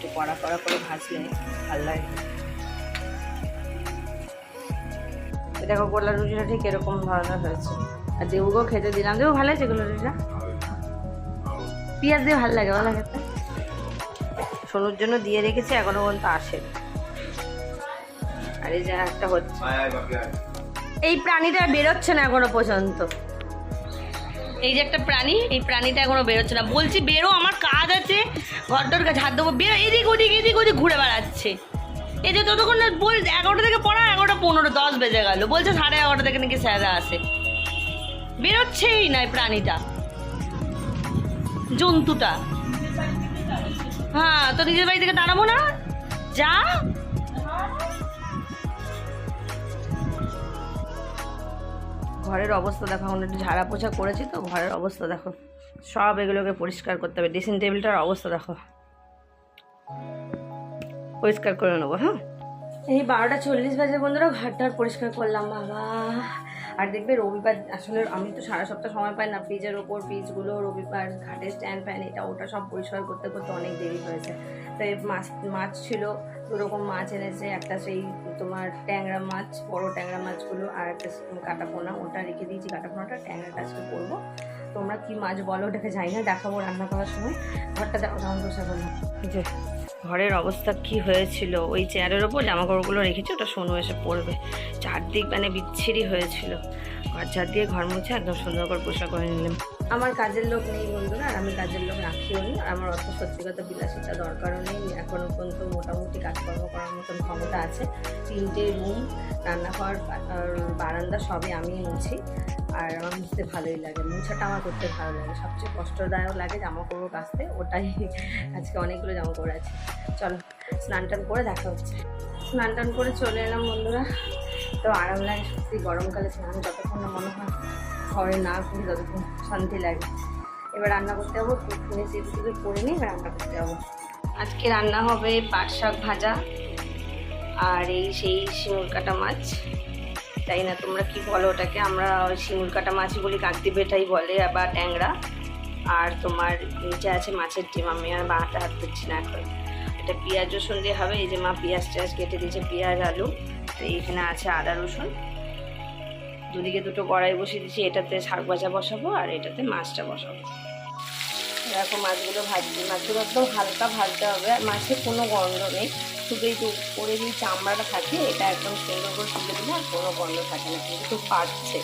একটু কড়া কড়া করে ভাজলে ভালো লাগে। দেখো গোলা রুটিটা ঠিক এরকম ধরনের হয়েছে। আর দেবুকেও খেতে দিলাম, দেবু ভালো হয়েছে গোলা রুটিটা? পেঁয়াজ দিয়ে ভালো লাগে, ভালো খেতে। সোনুর জন্য দিয়ে রেখেছি, এখনো পর্যন্ত আসে। আর এই যে একটা হচ্ছে, এই প্রাণীটা বেরোচ্ছে না এখনো পর্যন্ত। এই যে একটা প্রাণী, এই প্রাণীটা এখনো বেরোচ্ছে না। বলছি বেরো, আমার কাজ আছে, ঘরটার কাছে হাত দেবো, বেরো। এদিক ওদিক ঘুরে বেড়াচ্ছে। এই যে ততক্ষণ না বল 11টা থেকে পড়া, 11:15, 10 বেজে গেল। বলছে 11:30 থেকে নাকি স্যাররা আসে। বেরোচ্ছেই না এই প্রাণীটা, জন্তুটা। হ্যাঁ, তো নিজের বাড়ি থেকে দাঁড়াবো না, যা। ঘরের অবস্থা দেখো, এখন একটু ঝাড়া পোছা করেছি তো, ঘরের অবস্থা দেখো। সব এগুলোকে পরিষ্কার করতে হবে। ড্রেসিং টেবিলটার অবস্থা দেখো, পরিষ্কার করে নেবো। হ্যাঁ, এই 12:40 বাজে বন্ধুরা, ঘরটার পরিষ্কার করলাম বাবা। আর দেখবে রবিবার, আসলে আমি তো সারা সপ্তাহ সময় পাই না। ফ্রিজের ওপর ফ্রিজগুলো, রবিবার ঘাটের স্ট্যান্ড ফ্যান, এটা ওটা সব পরিষ্কার করতে করতে অনেক দেরি হয়েছে। তো এই মাছ ছিল, দুরকম মাছ এনেছে। একটা সেই তোমার ট্যাংরা মাছ, বড় ট্যাংরা মাছগুলো, আর একটা কাটা পোনা, ওটা রেখে দিয়েছি। কাটা পোনাটা, ট্যাংরাটা আজকে করবো। তোমরা কি মাছ বলো ওটাকে, জানি না, দেখাবো রান্না করার সময়। ঘরটা দেখো কেমন বসে বললাম। যে ঘরের অবস্থা কি হয়েছিল, ওই চেয়ারের ওপর জামা কাপড়গুলো রেখেছি, ওটা সোনু এসে পড়বে। চারদিক মানে বিচ্ছিরি হয়েছিল। ঘর ঝাড় দিয়ে ঘর মুছে একদম সুন্দর করে পোষা করে নিলাম। আমার কাজের লোক নেই বন্ধুরা, আর আমি কাজের লোক রাখিও নি। আর আমার অত সত্যি কথা বিলাসিতা দরকারও নেই। এখনো পর্যন্ত মোটামুটি কাজকর্ম করার মতন ক্ষমতা আছে। 3টে রুম, রান্নাঘর আর বারান্দা সবই আমি মুছি। আর আমার মুছতে ভালোই লাগে, মুছাটা আমার করতে ভালো লাগে। সবচেয়ে কষ্টদায়ক লাগে জামা কাপড় কাচতে, ওটাই। আজকে অনেকগুলো জামা কাপড় আছে। চলো স্নান টান করে দেখা হচ্ছে। স্নান টান করে চলে এলাম বন্ধুরা। তো আরাম লাগে সত্যি, গরমকালে স্নান যতক্ষণ না মনে হয় ঘরে না করি ততক্ষণ শান্তি লাগে। এবার রান্না করতে যাবো, টিফিনে সেগুলো করে নিই, এবার রান্না করতে যাবো। আজকে রান্না হবে পাট শাক ভাজা আর এই সেই শিমুল কাটা মাছ। তাই না, তোমরা কি বলো ওটাকে? আমরা ওই শিমুল কাটা মাছই বলি, কাকদি বেটাই বলে, আবার ট্যাংরা। আর তোমার নিচে আছে মাছের ডিম, আমি আর বানাতে হাত দিচ্ছি না এখন। এটা পেঁয়াজ রসুন দিয়ে হবে। এই যে মা পেঁয়াজ টেয়াজ কেটে দিয়েছে, পেঁয়াজ আলু। তো এইখানে আছে আদা রসুন। দুদিকে দুটো কড়াই বসিয়ে দিচ্ছি, এটাতে শাক ভাজা বসাবো আর এটাতে মাছটা বসাবো। দেখো মাছগুলো ভাজছি, মাছগুলো একদম হালকা ভাজতে হবে। আর মাছে কোনো গন্ধ নেই, শুধু এই যে উপরে যে চামড়াটা থাকে, এটা একদম সুন্দর করে তুলে দিলে আর কোনো গন্ধ থাকে না, কিন্তু পাচ্ছে।